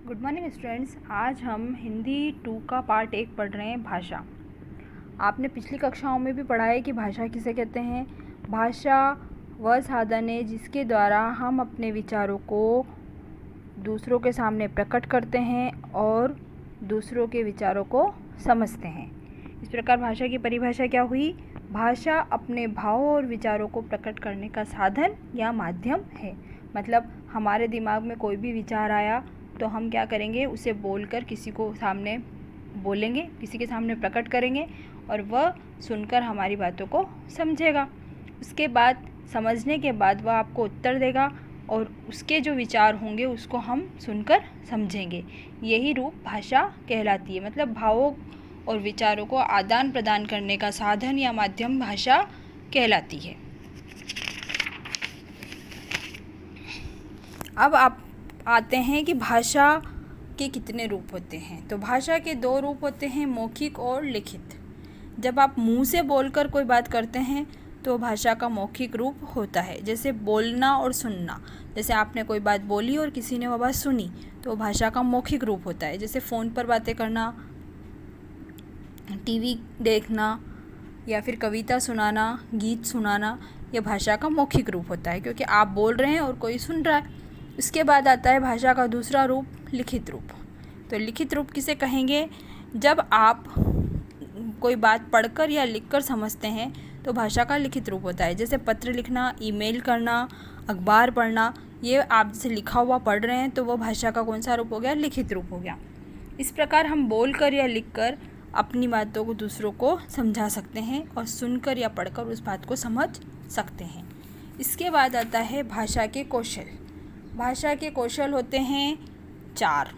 Good morning students. आज हम हिंदी 2 का पार्ट 1 पढ़ रहे हैं, भाषा। आपने पिछली कक्षाओं में भी पढ़ा है कि भाषा किसे कहते हैं। भाषा वह साधन है जिसके द्वारा हम अपने विचारों को दूसरों के सामने प्रकट करते हैं और दूसरों के विचारों को समझते हैं। इस प्रकार भाषा की परिभाषा क्या हुई? भाषा अपने भावों और विचारों को प्रकट करने का साधन या माध्यम है। मतलब हमारे दिमाग में कोई भी विचार आया तो हम क्या करेंगे, उसे बोलकर किसी को सामने बोलेंगे, किसी के सामने प्रकट करेंगे और वह सुनकर हमारी बातों को समझेगा। उसके बाद समझने के बाद वह आपको उत्तर देगा और उसके जो विचार होंगे उसको हम सुनकर समझेंगे। यही रूप भाषा कहलाती है। मतलब भावों और विचारों को आदान प्रदान करने का साधन या माध्यम भाषा कहलाती है। अब आप आते हैं कि भाषा के कितने रूप होते हैं। तो भाषा के 2 रूप होते हैं, मौखिक और लिखित। जब आप मुंह से बोलकर कोई बात करते हैं तो भाषा का मौखिक रूप होता है, जैसे बोलना और सुनना। जैसे आपने कोई बात बोली और किसी ने वह बात सुनी तो भाषा का मौखिक रूप होता है। जैसे फ़ोन पर बातें करना, टीवी देखना या फिर कविता सुनाना, गीत सुनाना, यह भाषा का मौखिक रूप होता है क्योंकि आप बोल रहे हैं और कोई सुन रहा है। इसके बाद आता है भाषा का दूसरा रूप, लिखित रूप। तो लिखित रूप किसे कहेंगे? जब आप कोई बात पढ़कर या लिखकर समझते हैं तो भाषा का लिखित रूप होता है। जैसे पत्र लिखना, ईमेल करना, अखबार पढ़ना, ये आप जैसे लिखा हुआ पढ़ रहे हैं तो वह भाषा का कौन सा रूप हो गया? लिखित रूप हो गया। इस प्रकार हम बोलकर या लिखकर अपनी बातों को दूसरों को समझा सकते हैं और सुनकर या पढ़कर उस बात को समझ सकते हैं। इसके बाद आता है भाषा के कौशल। भाषा के कौशल होते हैं 4।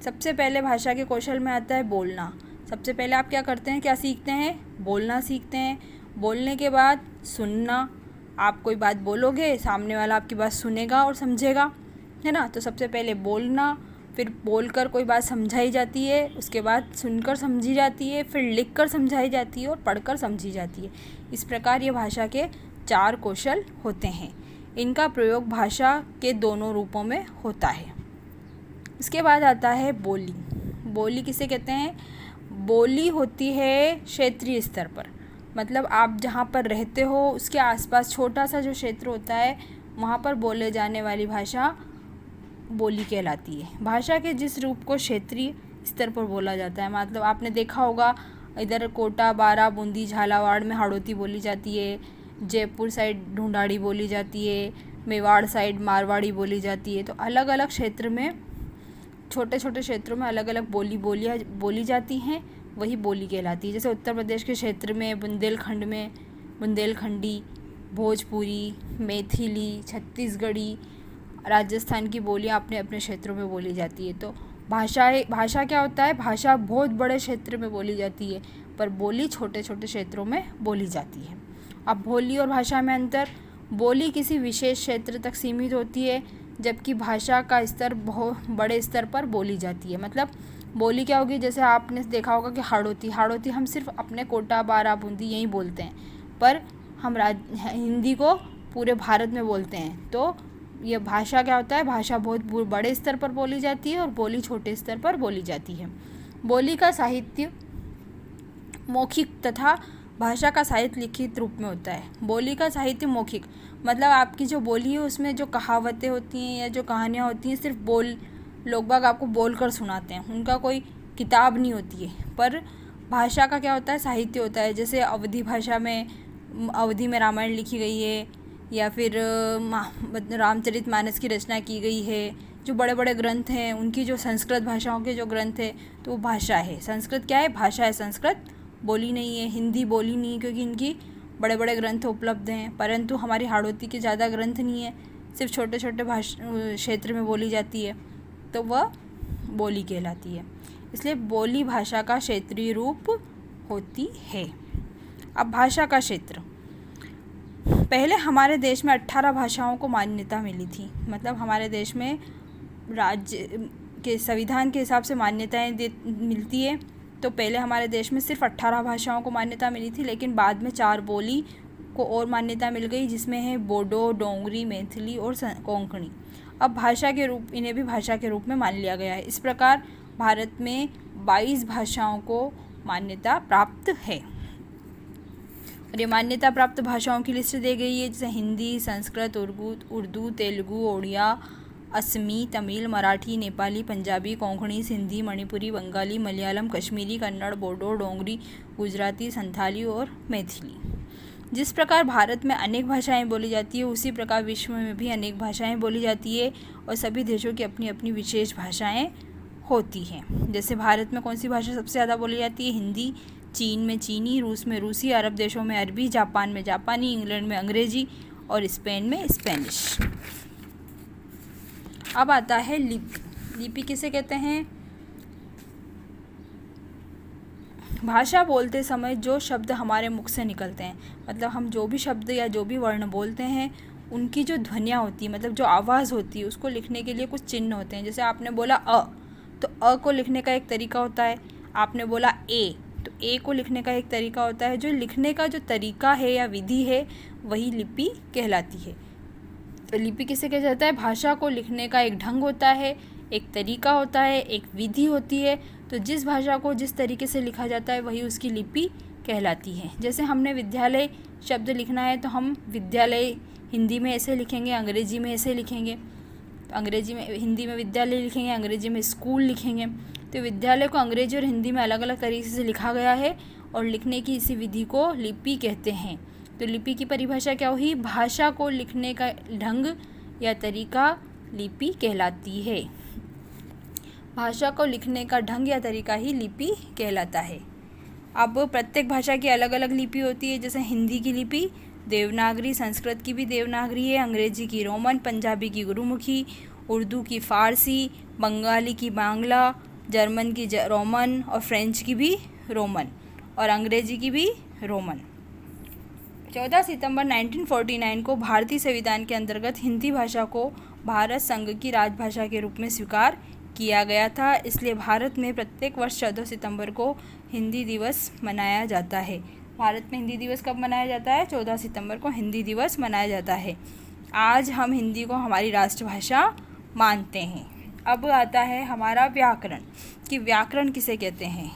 सबसे पहले भाषा के कौशल में आता है बोलना। सबसे पहले आप क्या करते हैं, क्या सीखते हैं? बोलना सीखते हैं। बोलने के बाद सुनना। आप कोई बात बोलोगे, सामने वाला आपकी बात सुनेगा और समझेगा, है ना। तो सबसे पहले बोलना, फिर बोलकर कोई बात समझाई जाती है, उसके बाद सुनकर समझी जाती है, फिर लिखकर समझाई जाती है और पढ़कर समझी जाती है। इस प्रकार ये भाषा के 4 कौशल होते हैं। इनका प्रयोग भाषा के दोनों रूपों में होता है। इसके बाद आता है बोली। बोली किसे कहते हैं? बोली होती है क्षेत्रीय स्तर पर। मतलब आप जहाँ पर रहते हो उसके आसपास छोटा सा जो क्षेत्र होता है वहाँ पर बोले जाने वाली भाषा बोली कहलाती है। भाषा के जिस रूप को क्षेत्रीय स्तर पर बोला जाता है, मतलब आपने देखा होगा इधर कोटा, बारा, बूंदी, झालावाड़ में हाड़ौती बोली जाती है, जयपुर साइड ढूंढाड़ी बोली जाती है, मेवाड़ साइड मारवाड़ी बोली जाती है। तो अलग अलग क्षेत्र में, छोटे छोटे क्षेत्रों में अलग अलग बोलियाँ बोली जाती हैं, वही बोली कहलाती है। जैसे उत्तर प्रदेश के क्षेत्र में बुंदेलखंड में बुंदेलखंडी, भोजपुरी, मैथिली, छत्तीसगढ़ी, राजस्थान की बोलियाँ अपने अपने क्षेत्रों में बोली जाती है। तो भाषा क्या होता है? भाषा बहुत बड़े क्षेत्र में बोली जाती है पर बोली छोटे छोटे क्षेत्रों में बोली जाती है। अब बोली और भाषा में अंतर। बोली किसी विशेष क्षेत्र तक सीमित होती है जबकि भाषा का स्तर बहुत बड़े स्तर पर बोली जाती है। मतलब बोली क्या होगी? जैसे आपने देखा होगा कि हाड़ौती हम सिर्फ अपने कोटा, बारा, बूंदी यहीं बोलते हैं, पर हम हिंदी को पूरे भारत में बोलते हैं। तो यह भाषा क्या होता है? भाषा बहुत बड़े स्तर पर बोली जाती है और बोली छोटे स्तर पर बोली जाती है। बोली का साहित्य मौखिक तथा भाषा का साहित्य लिखित रूप में होता है। बोली का साहित्य मौखिक, मतलब आपकी जो बोली है उसमें जो कहावतें होती हैं या जो कहानियाँ होती हैं सिर्फ लोग बाग आपको बोल कर सुनाते हैं, उनका कोई किताब नहीं होती है। पर भाषा का क्या होता है? साहित्य होता है। जैसे अवधी भाषा में, अवधी में रामायण लिखी गई है या फिर रामचरितमानस की रचना की गई है। जो बड़े बड़े ग्रंथ हैं उनकी जो संस्कृत भाषाओं के जो ग्रंथ है तो वो भाषा है। संस्कृत क्या है? भाषा है। संस्कृत बोली नहीं है, हिंदी बोली नहीं है क्योंकि इनकी बड़े बड़े ग्रंथ उपलब्ध हैं। परंतु हमारी हाड़ौती के ज़्यादा ग्रंथ नहीं है, सिर्फ छोटे छोटे क्षेत्र में बोली जाती है, तो वह बोली कहलाती है। इसलिए बोली भाषा का क्षेत्रीय रूप होती है। अब भाषा का क्षेत्र। पहले हमारे देश में 18 भाषाओं को मान्यता मिली थी। मतलब हमारे देश में राज्य के संविधान के हिसाब से मान्यताएं मिलती है। तो पहले हमारे देश में सिर्फ 18 भाषाओं को मान्यता मिली थी, लेकिन बाद में 4 बोली को और मान्यता मिल गई, जिसमें है बोडो, डोंगरी, मैथिली और कोंकणी। अब इन्हें भी भाषा के रूप में मान लिया गया है। इस प्रकार भारत में 22 भाषाओं को मान्यता प्राप्त है। और ये मान्यता प्राप्त भाषाओं की लिस्ट दी गई है, जैसे हिंदी, संस्कृत, उर्दू, तेलुगु, ओडिया, असमी, तमिल, मराठी, नेपाली, पंजाबी, कोंकणी, सिंधी, मणिपुरी, बंगाली, मलयालम, कश्मीरी, कन्नड़, बोडो, डोंगरी, गुजराती, संथाली और मैथिली। जिस प्रकार भारत में अनेक भाषाएं बोली जाती है, उसी प्रकार विश्व में भी अनेक भाषाएं बोली जाती है और सभी देशों की अपनी अपनी विशेष भाषाएं होती हैं। जैसे भारत में कौन सी भाषा सबसे ज़्यादा बोली जाती है? हिंदी, चीन में चीनी, रूस में रूसी, अरब देशों में अरबी, जापान में जापानी, इंग्लैंड में अंग्रेजी और स्पेन में स्पेनिश। अब आता है लिपि। लिपि किसे कहते हैं? भाषा बोलते समय जो शब्द हमारे मुख से निकलते हैं, मतलब हम जो भी शब्द या जो भी वर्ण बोलते हैं उनकी जो ध्वनियाँ होती है, मतलब जो आवाज़ होती है, उसको लिखने के लिए कुछ चिन्ह होते हैं। जैसे आपने बोला अ, तो अ को लिखने का एक तरीका होता है। आपने बोला ए, तो ए को लिखने का एक तरीका होता है। जो लिखने का जो तरीका है या विधि है वही लिपि कहलाती है। तो लिपि किसे कहा जाता है? भाषा को लिखने का एक ढंग होता है, एक तरीका होता है, एक विधि होती है। तो जिस भाषा को जिस तरीके से लिखा जाता है वही उसकी लिपि कहलाती है। जैसे हमने विद्यालय शब्द लिखना है तो हम विद्यालय हिंदी में ऐसे लिखेंगे, अंग्रेजी में ऐसे लिखेंगे। तो हिंदी में विद्यालय लिखेंगे, अंग्रेजी में स्कूल लिखेंगे। तो विद्यालय को अंग्रेजी और हिंदी में अलग अलग तरीके से लिखा गया है और लिखने की इसी विधि को लिपि कहते हैं। तो लिपि की परिभाषा क्या हुई? भाषा को लिखने का ढंग या तरीका लिपि कहलाती है। भाषा को लिखने का ढंग या तरीका ही लिपि कहलाता है। अब प्रत्येक भाषा की अलग अलग लिपि होती है। जैसे हिंदी की लिपि देवनागरी, संस्कृत की भी देवनागरी है, अंग्रेजी की रोमन, पंजाबी की गुरुमुखी, उर्दू की फ़ारसी, बंगाली की बांग्ला, जर्मन की रोमन और फ्रेंच की भी रोमन और अंग्रेजी की भी रोमन। 14 सितंबर 1949 को भारतीय संविधान के अंतर्गत हिंदी भाषा को भारत संघ की राजभाषा के रूप में स्वीकार किया गया था। इसलिए भारत में प्रत्येक वर्ष 14 सितंबर को हिंदी दिवस मनाया जाता है। भारत में हिंदी दिवस कब मनाया जाता है? 14 सितंबर को हिंदी दिवस मनाया जाता है। आज हम हिंदी को हमारी राष्ट्रभाषा मानते हैं। अब आता है हमारा व्याकरण, कि व्याकरण किसे कहते हैं।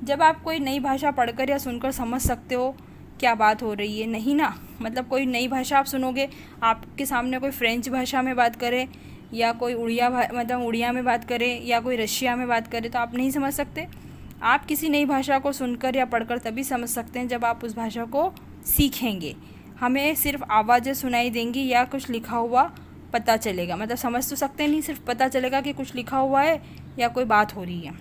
जब आप कोई नई भाषा पढ़कर या सुनकर समझ सकते हो क्या बात हो रही है, नहीं ना। मतलब कोई नई भाषा आप सुनोगे, आपके सामने कोई फ्रेंच भाषा में बात करे या कोई उड़िया में बात करे या कोई रशिया में बात करे तो आप नहीं समझ सकते। आप किसी नई भाषा को सुनकर या पढ़कर तभी समझ सकते हैं जब आप उस भाषा को सीखेंगे। हमें सिर्फ आवाज़ें सुनाई देंगी या कुछ लिखा हुआ पता चलेगा, मतलब समझ तो सकते नहीं, सिर्फ पता चलेगा कि कुछ लिखा हुआ है या कोई बात हो रही है।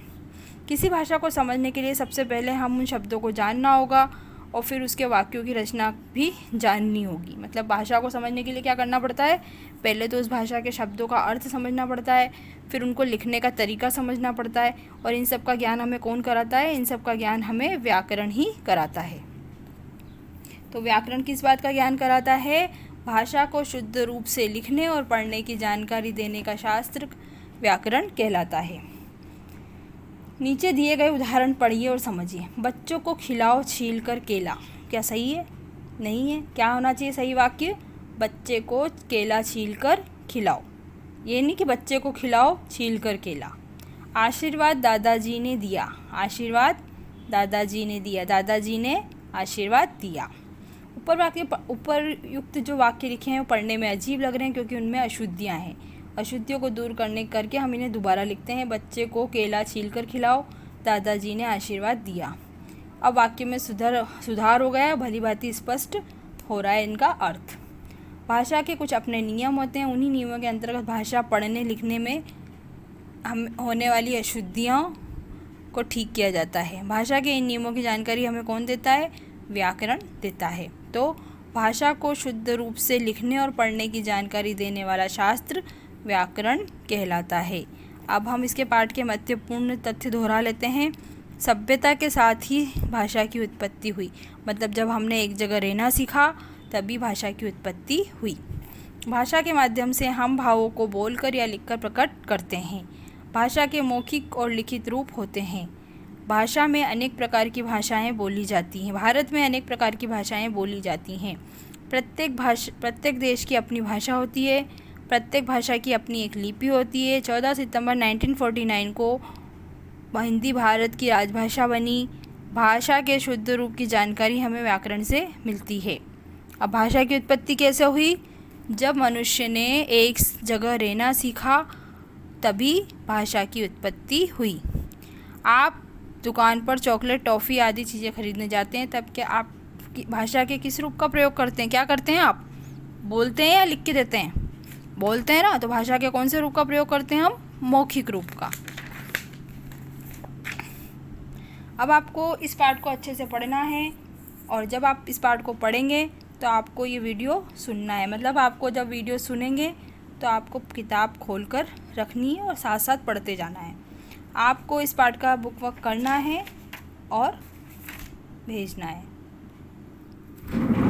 किसी भाषा को समझने के लिए सबसे पहले हम उन शब्दों को जानना होगा और फिर उसके वाक्यों की रचना भी जाननी होगी। मतलब भाषा को समझने के लिए क्या करना पड़ता है? पहले तो उस भाषा के शब्दों का अर्थ समझना पड़ता है, फिर उनको लिखने का तरीका समझना पड़ता है। और इन सब का ज्ञान हमें कौन कराता है? इन सब का ज्ञान हमें व्याकरण ही कराता है। तो व्याकरण किस बात का ज्ञान कराता है? भाषा को शुद्ध रूप से लिखने और पढ़ने की जानकारी देने का शास्त्र व्याकरण कहलाता है। नीचे दिए गए उदाहरण पढ़िए और समझिए। बच्चों को खिलाओ छील कर केला, क्या सही है? नहीं है। क्या होना चाहिए सही वाक्य? बच्चे को केला छील कर खिलाओ। ये नहीं कि बच्चे को खिलाओ छील कर केला। आशीर्वाद दादाजी ने दिया, आशीर्वाद दादाजी ने दिया, दादाजी ने आशीर्वाद दिया। उपरयुक्त जो वाक्य लिखे हैं वो पढ़ने में अजीब लग रहे हैं क्योंकि उनमें अशुद्धियाँ हैं। अशुद्धियों को दूर करके हम इन्हें दोबारा लिखते हैं। बच्चे को केला छील कर खिलाओ, दादाजी ने आशीर्वाद दिया। अब वाक्य में सुधार हो गया, भली भांति स्पष्ट हो रहा है इनका अर्थ। भाषा के कुछ अपने नियम होते हैं, उन्हीं नियमों के अंतर्गत भाषा पढ़ने लिखने में हम होने वाली अशुद्धियों को ठीक किया जाता है। भाषा के इन नियमों की जानकारी हमें कौन देता है? व्याकरण देता है। तो भाषा को शुद्ध रूप से लिखने और पढ़ने की जानकारी देने वाला शास्त्र व्याकरण कहलाता है। अब हम इसके पाठ के महत्वपूर्ण तथ्य दोहरा लेते हैं। सभ्यता के साथ ही भाषा की उत्पत्ति हुई, मतलब जब हमने एक जगह रहना सीखा तभी भाषा की उत्पत्ति हुई। भाषा के माध्यम से हम भावों को बोलकर या लिखकर प्रकट करते हैं। भाषा के मौखिक और लिखित रूप होते हैं। भाषा में अनेक प्रकार की भाषाएं बोली जाती हैं। भारत में अनेक प्रकार की भाषाएं बोली जाती हैं। प्रत्येक देश की अपनी भाषा होती है। प्रत्येक भाषा की अपनी एक लिपि होती है। 14 सितंबर 1949 को हिंदी भारत की राजभाषा बनी। भाषा के शुद्ध रूप की जानकारी हमें व्याकरण से मिलती है। अब भाषा की उत्पत्ति कैसे हुई? जब मनुष्य ने एक जगह रहना सीखा तभी भाषा की उत्पत्ति हुई। आप दुकान पर चॉकलेट, टॉफ़ी आदि चीज़ें खरीदने जाते हैं, तब क्या आप भाषा के किस रूप का प्रयोग करते हैं? क्या करते हैं आप? बोलते हैं या लिख के देते हैं? बोलते हैं ना, तो भाषा के कौन से रूप का प्रयोग करते हैं हम? मौखिक रूप का। अब आपको इस पार्ट को अच्छे से पढ़ना है, और जब आप इस पार्ट को पढ़ेंगे तो आपको ये वीडियो सुनना है। मतलब आपको जब वीडियो सुनेंगे तो आपको किताब खोलकर रखनी है और साथ साथ पढ़ते जाना है। आपको इस पार्ट का बुक वर्क करना है और भेजना है।